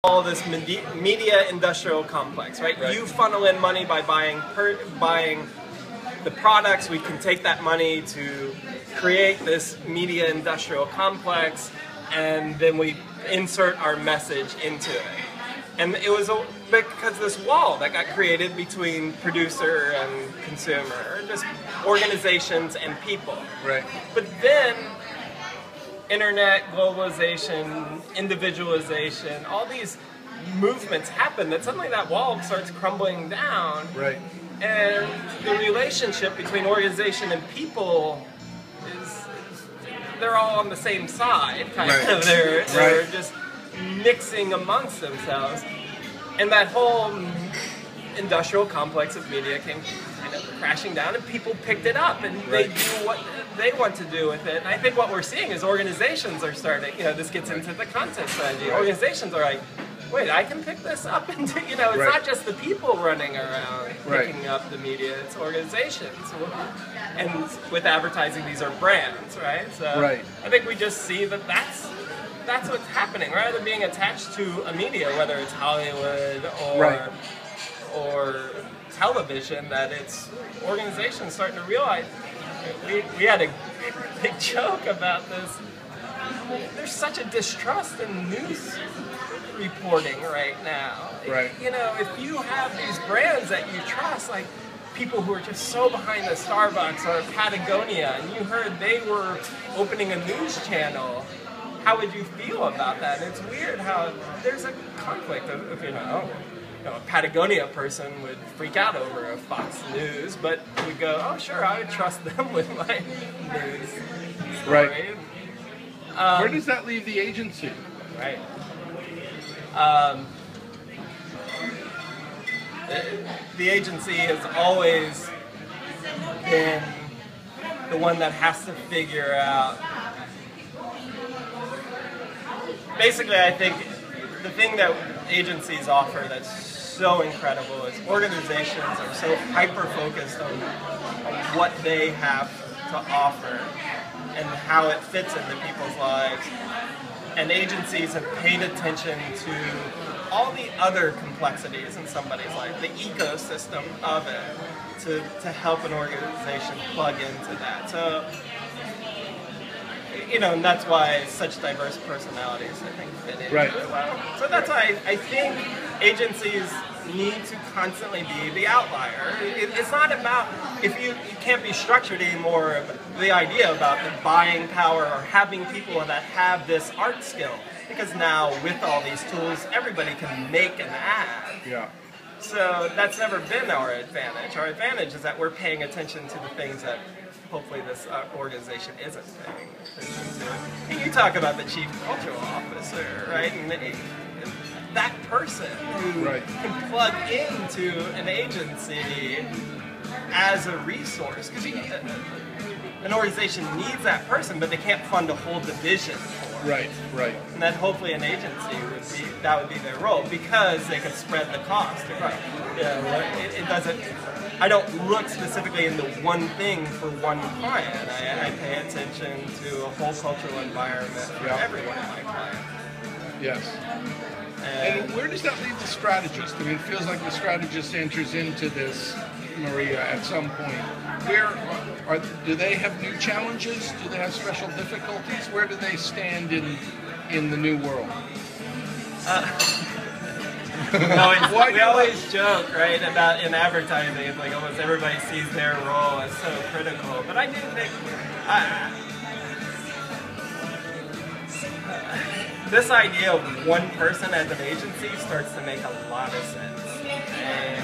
all this media industrial complex, right? You funnel in money by buying the products. We can take that money to create this media industrial complex, and then we insert our message into it. And it was because this wall that got created between producer and consumer, just organizations and people. Right. But then internet, globalization, individualization, all these movements happen that suddenly that wall starts crumbling down. Right. And the relationship between organization and people is they're all on the same side, kind of. They're just mixing amongst themselves. And that whole industrial complex of media came kind of crashing down, and people picked it up, and they do what they want to do with it. And I think what we're seeing is organizations are starting, this gets into the content strategy. Organizations are like, wait, I can pick this up, and it's not just the people running around picking up the media, it's organizations. And with advertising, these are brands, right? So I think we just see that that's what's happening. Rather than being attached to a media, whether it's Hollywood or television, that it's organizations starting to realize. We had a big joke about this. There's such a distrust in news reporting right now. If you have these brands that you trust, like people who are just so behind the Starbucks or Patagonia, and you heard they were opening a news channel, how would you feel about that? And it's weird how there's a conflict of a Patagonia person would freak out over a Fox News, but would go, oh sure, I would trust them with my news story. Where does that leave the agency? The agency has always been the one that has to figure out. Basically, I think the thing that agencies offer that's so incredible is organizations are so hyper-focused on what they have to offer and how it fits into people's lives. And agencies have paid attention to all the other complexities in somebody's life, the ecosystem of it, to help an organization plug into that. So, and that's why such diverse personalities, I think, fit in really well. So that's why I think agencies need to constantly be the outlier. It's not about, if you can't be structured anymore, the idea about the buying power or having people that have this art skill. Because now, with all these tools, everybody can make an ad. So that's never been our advantage. Our advantage is that we're paying attention to the things that hopefully this organization isn't paying attention to. And you talk about the chief cultural officer, right? And that person who can plug into an agency as a resource. Because an organization needs that person, but they can't fund a whole division for it. And that hopefully an agency would be their role, because they could spread the cost. It doesn't. I don't look specifically into one thing for one client. I pay attention to a whole cultural environment for every one of my clients. Yes. And where does that leave the strategist? I mean, it feels like the strategist enters into this, Maria, at some point. Do they have new challenges? Do they have special difficulties? Where do they stand in the new world? We always joke, right, about in advertising, it's like almost everybody sees their role as so critical. But I do think this idea of one person as an agency starts to make a lot of sense. And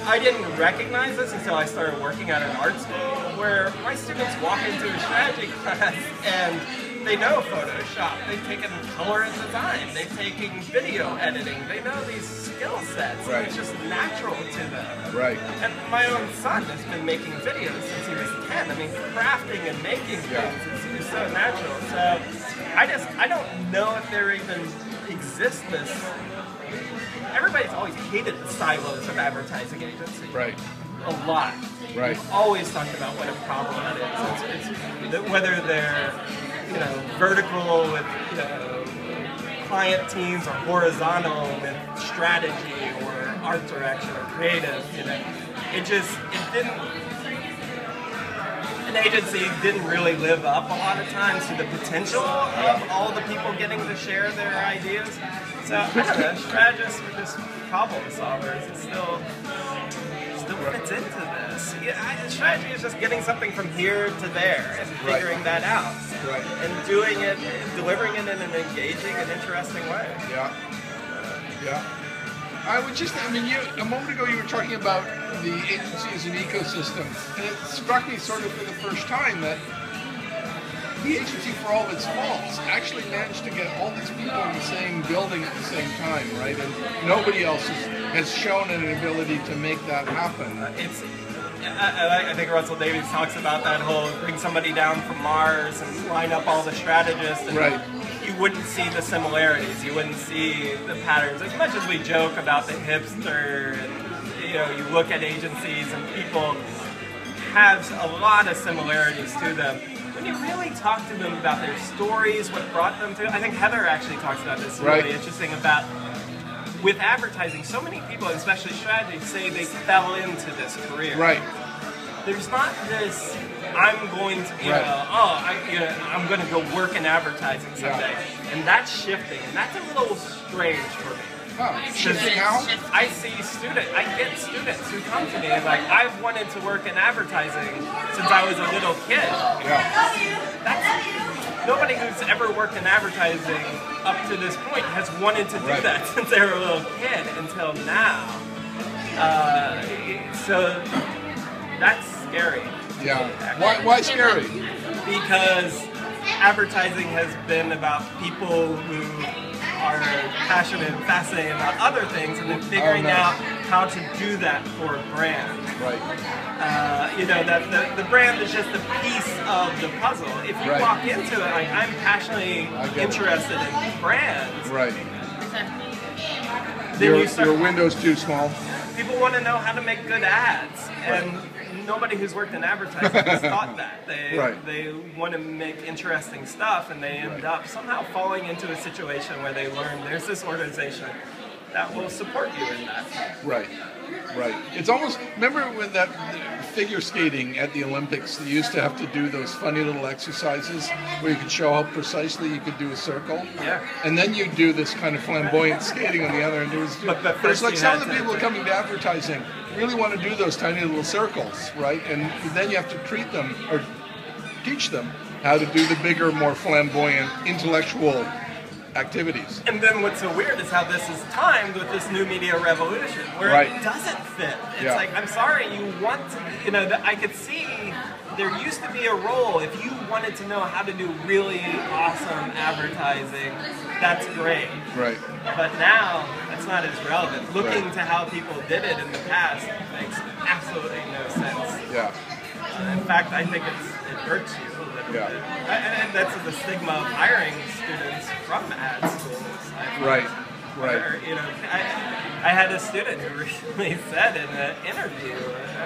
I didn't recognize this until I started working at an art school, where my students walk into a strategy class and they know Photoshop, they've taken color and design, they've taken video editing, they know these skill sets, and it's just natural to them. And my own son has been making videos since he was 10. I mean, crafting and making things is so natural. So I don't know if there even exists this. Everybody's always hated the silos of advertising agencies. A lot. We've always talked about what a problem that is. It's whether they're vertical with client teams are horizontal with strategy or art direction or creative, it didn't. An agency didn't really live up a lot of times to the potential of all the people getting to share their ideas. So I don't know, strategists were just problem solvers. It still fits into this. Strategy is just getting something from here to there and figuring that out. Right. And doing it, delivering it in an engaging and interesting way. Yeah. A moment ago you were talking about the agency as an ecosystem, and it struck me sort of for the first time that the agency, for all of its faults, actually managed to get all these people in the same building at the same time, right? And nobody else has shown an ability to make that happen. I think Russell Davies talks about that whole bring somebody down from Mars and line up all the strategists. And right. You wouldn't see the similarities. You wouldn't see the patterns. As much as we joke about the hipster, and you look at agencies and people have a lot of similarities to them. When you really talk to them about their stories, what brought them to, I think Heather actually talks about this really interesting about, with advertising, so many people, especially strategy, say they fell into this career. Right. There's not this, I'm going to, I'm going to go work in advertising someday. Yeah. And that's shifting, and that's a little strange for me. Shifting how? I get students who come to me and I've wanted to work in advertising since I was a little kid. Yeah. Nobody who's ever worked in advertising up to this point has wanted to do that since they were a little kid until now. So that's scary. Yeah. Why scary? Because advertising has been about people who are passionate and fascinated about other things, and then figuring out how to do that for a brand. Right. That the brand is just a piece of the puzzle. If you walk into it I'm passionately interested in brands. Right. Then your window's too small. People want to know how to make good ads, and nobody who's worked in advertising has thought that. They want to make interesting stuff, and they end up somehow falling into a situation where they learn there's this organization that will support you in that. Right. It's almost, remember when that figure skating at the Olympics, they used to have to do those funny little exercises where you could show how precisely you could do a circle? Yeah. And then you do this kind of flamboyant skating on the other end. But it's like some of the people coming to advertising really want to do those tiny little circles, right? And then you have to treat them or teach them how to do the bigger, more flamboyant, intellectual activities. And then what's so weird is how this is timed with this new media revolution, where it doesn't fit. It's I'm sorry, you want to, I could see there used to be a role, if you wanted to know how to do really awesome advertising, that's great. Right. But now, that's not as relevant. Looking to how people did it in the past makes absolutely no sense. Yeah. In fact, I think it hurts you a little bit. And that's the stigma of hiring students from ad schools. Right. I had a student who recently said in an interview,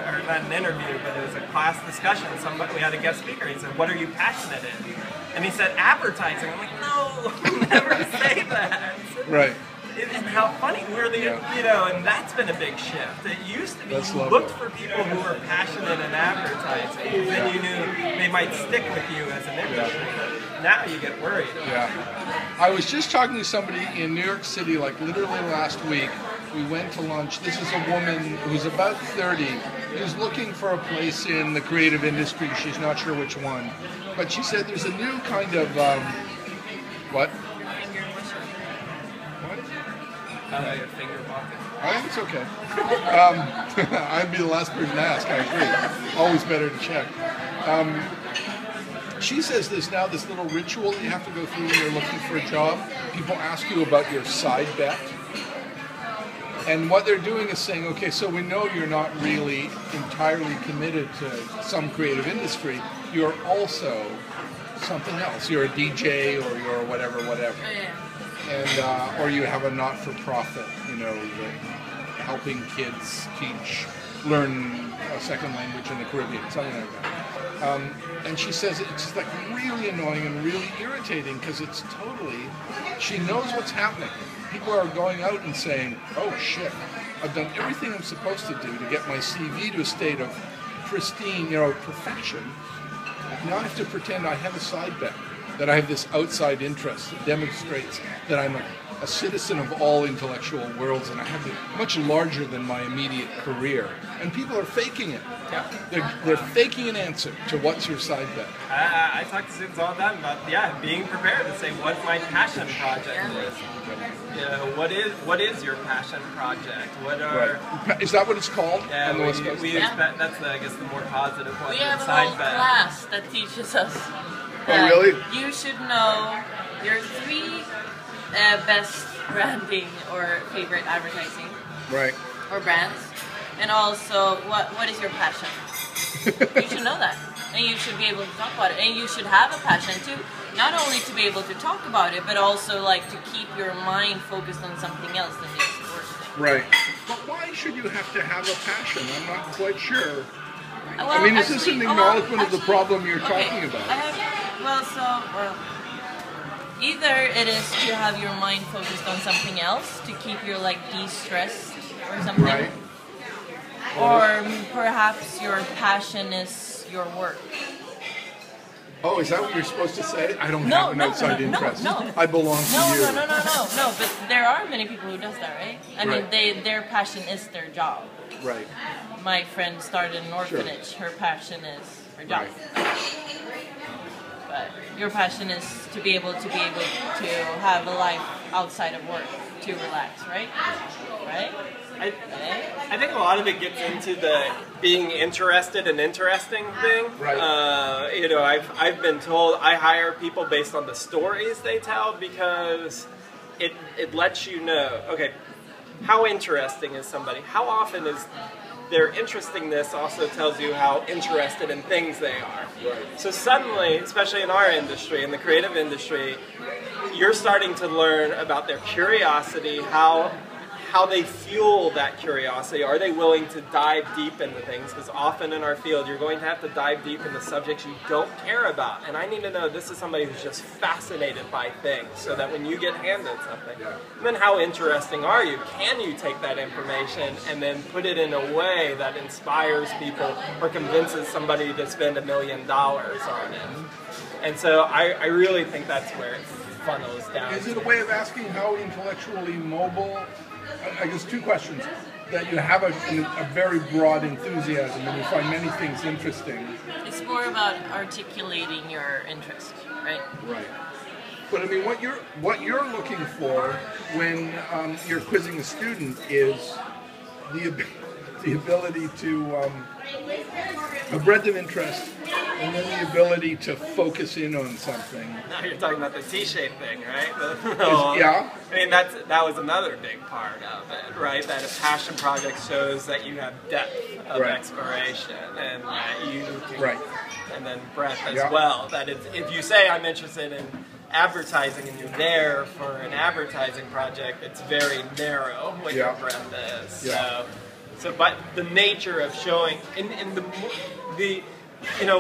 or not an interview, but it was a class discussion, we had a guest speaker, he said, what are you passionate in? And he said, advertising. I'm like, no, never say that. Right. And how funny, we're the, and that's been a big shift. It used to be you looked for people who were passionate in advertising, then you knew they might stick with you as an industry. Now you get worried. Yeah. I was just talking to somebody in New York City, literally last week. We went to lunch. This is a woman who's about 30, who's looking for a place in the creative industry. She's not sure which one. But she said there's a new kind of, what? Finger pocket. I think it's okay. I'd be the last person to ask, I agree. Always better to check. She says there's now this little ritual that you have to go through when you're looking for a job. People ask you about your side bet. And what they're doing is saying, okay, so we know you're not really entirely committed to some creative industry. You're also something else. You're a DJ or you're whatever. And or you have a not-for-profit, helping kids learn a second language in the Caribbean, something like that. And she says it's like really annoying and really irritating because it's totally, she knows what's happening. People are going out and saying, oh shit, I've done everything I'm supposed to do to get my CV to a state of pristine, perfection. Now I have to pretend I have a side bet, that I have this outside interest that demonstrates that I'm a citizen of all intellectual worlds and I have it much larger than my immediate career. And people are faking it. Yeah. They're faking an answer to what's your side bet. I talk to students all the time about being prepared to say what my passion project is. What is your passion project? What are Is that what it's called? Yeah, that's I guess the more positive one. We have a side whole bet. class that teaches us. Oh, really? You should know your 3 best branding or favorite advertising. Right. Or brands. And also, what is your passion? You should know that. And you should be able to talk about it. And you should have a passion too. Not only to be able to talk about it, but also like to keep your mind focused on something else than just the work thing. Right. But why should you have to have a passion? I'm not quite sure. Well, I mean, is this an acknowledgement of the problem you're talking about? Either it is to have your mind focused on something else to keep your de-stressed or something. Right. Or perhaps your passion is your work. Oh, is that what you're supposed to say? I don't have an outside interest. No. I belong to you. No. But there are many people who does that, right? I mean, their passion is their job. Right. My friend started an orphanage. Her passion is her job. Right. But your passion is to be able to have a life outside of work, to relax, right? Right? I think a lot of it gets into the being interested and interesting thing. Right. I've been told I hire people based on the stories they tell because it lets you know, okay, how interesting is somebody? How often is their interestingness also tells you how interested in things they are. Right. So suddenly, especially in our industry, in the creative industry, you're starting to learn about their curiosity, how they fuel that curiosity. Are they willing to dive deep into things? Because often in our field, you're going to have to dive deep into subjects you don't care about. And I need to know this is somebody who's just fascinated by things, so that when you get handed something, and then how interesting are you? Can you take that information and then put it in a way that inspires people or convinces somebody to spend $1 million on it? And so I really think that's where it funnels down. Is it a way of asking how intellectually mobile? I guess 2 questions. That you have a very broad enthusiasm and you find many things interesting. It's more about articulating your interest, right? Right. But I mean, what you're looking for when you're quizzing a student is the ability to a breadth of interest, and then the ability to focus in on something. Now you're talking about the T-shaped thing, right? Yeah. I mean, that was another big part of it, right? That a passion project shows that you have depth of exploration, and that you can, and then breadth as well. That if you say I'm interested in advertising and you're there for an advertising project, it's very narrow what your breadth is. Yeah. So, but the nature of showing, in the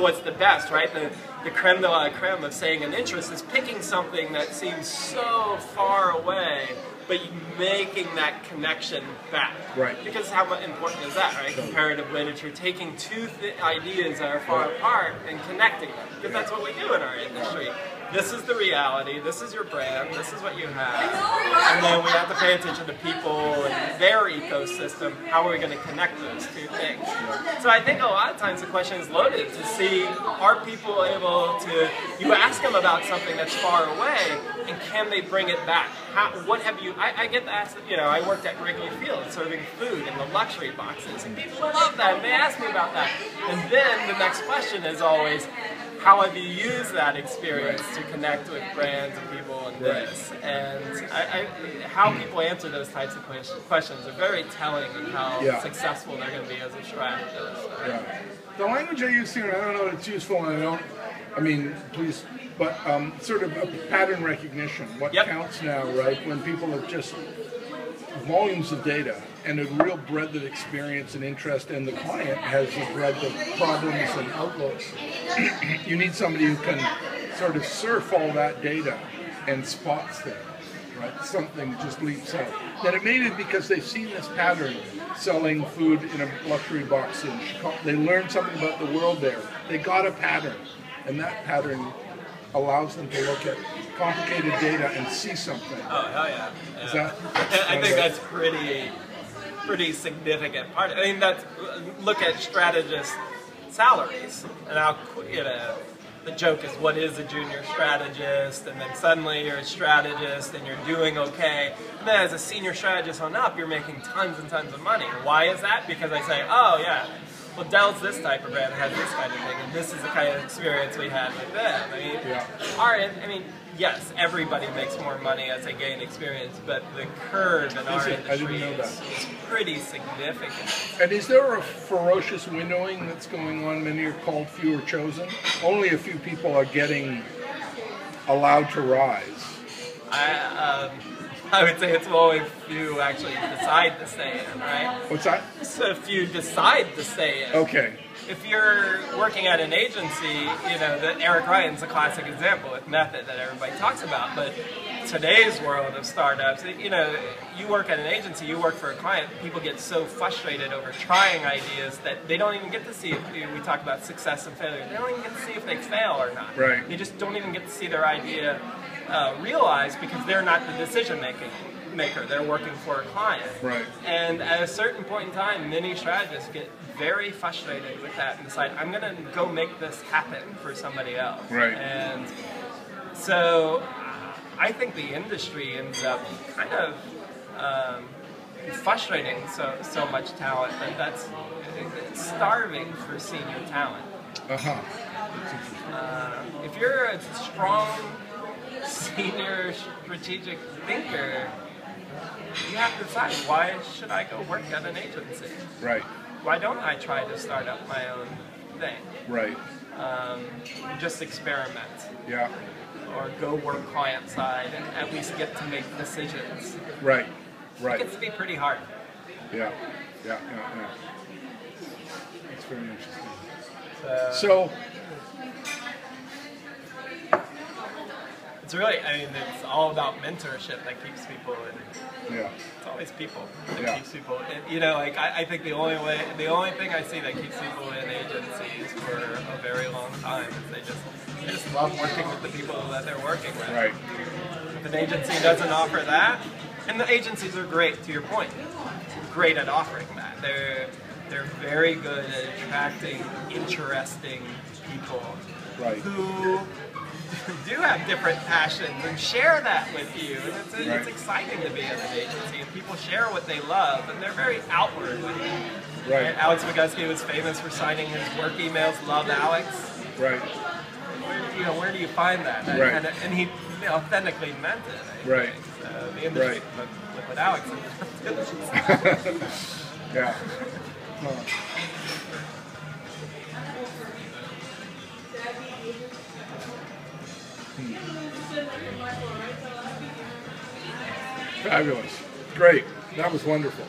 what's the best, right? The creme de la creme of saying an interest is picking something that seems so far away, but making that connection back. Right. Because how important is that, right? Comparative literature, taking 2 ideas that are far apart and connecting them. Because that's what we do in our industry. This is the reality, this is your brand, this is what you have. And then we have to pay attention to people and their ecosystem. How are we going to connect those 2 things? So I think a lot of times the question is loaded to see, are people able to, you ask them about something that's far away, and can they bring it back? What have you, I get asked, I worked at Wrigley Field serving food in the luxury boxes, and people love that, and they ask me about that. And then the next question is always, how have you used that experience to connect with brands and people and this? And how people answer those types of questions are very telling of how successful they're going to be as a strategist. The language I use here, and I don't know if it's useful, and please, but sort of a pattern recognition. What counts now, right? When people have just volumes of data and a real breadth of experience and interest, and the client has a breadth of problems and outlooks. You need somebody who can sort of surf all that data and spots things, right? Something just leaps out. That it may be because they've seen this pattern selling food in a luxury box in Chicago. They learned something about the world there. They got a pattern, and that pattern allows them to look at complicated data and see something. Oh, hell yeah. Is that? I think that's pretty significant part. I mean, that's, look at strategist salaries, and how, you know, the joke is, what is a junior strategist? And then suddenly you're a strategist and you're doing okay. And then as a senior strategist on up, you're making tons and tons of money. Why is that? Because I say, oh yeah, well, Dell's this type of brand, has this kind of thing, and this is the kind of experience we had with them. I mean, I mean, yes, everybody makes more money as they gain experience, but the curve in our industry is pretty significant. And is there a ferocious winnowing that's going on? Many are called, few are chosen. Only a few people are getting allowed to rise. I would say it's only few actually decide to stay in, right? What's that? So if you decide to stay in. Okay. If you're working at an agency, you know, that Eric Ryan's a classic example with method that everybody talks about, but today's world of startups, you know, you work at an agency, you work for a client, people get so frustrated over trying ideas that they don't even get to see if, we talk about success and failure, they don't even get to see if they fail or not. Right. They just don't even get to see their idea realized because they're not the decision maker. They're working for a client. Right. And at a certain point in time, many strategists get very frustrated with that and decide, I'm going to go make this happen for somebody else. Right. And so I think the industry ends up kind of frustrating so much talent that it's starving for senior talent. If you're a strong senior strategic thinker, you have to decide, why should I go work at an agency? Right. Why don't I try to start up my own thing? Right. Just experiment. Yeah. Or go work client side and at least get to make decisions. Right. Right. It gets to be pretty hard. Yeah. Yeah. That's very interesting. So it's really, I mean, it's all about mentorship that keeps people in. Yeah. It's always people that keeps people in. You know, like I think the only thing I see that keeps people in agencies for a very long time is they just love working with the people that they're working with. Right. If an agency doesn't offer that, and the agencies are great, to your point, great at offering that. They're very good at attracting interesting people who do have different passions and share that with you. And it's exciting to be at an agency, and people share what they love, and they're very outward with it. Right. Alex Vygotsky was famous for signing his work emails, "Love Alex." Right. Where do you find that? And he authentically meant it. I think. So the industry, look what Alex did. Yeah. Fabulous. Great. That was wonderful.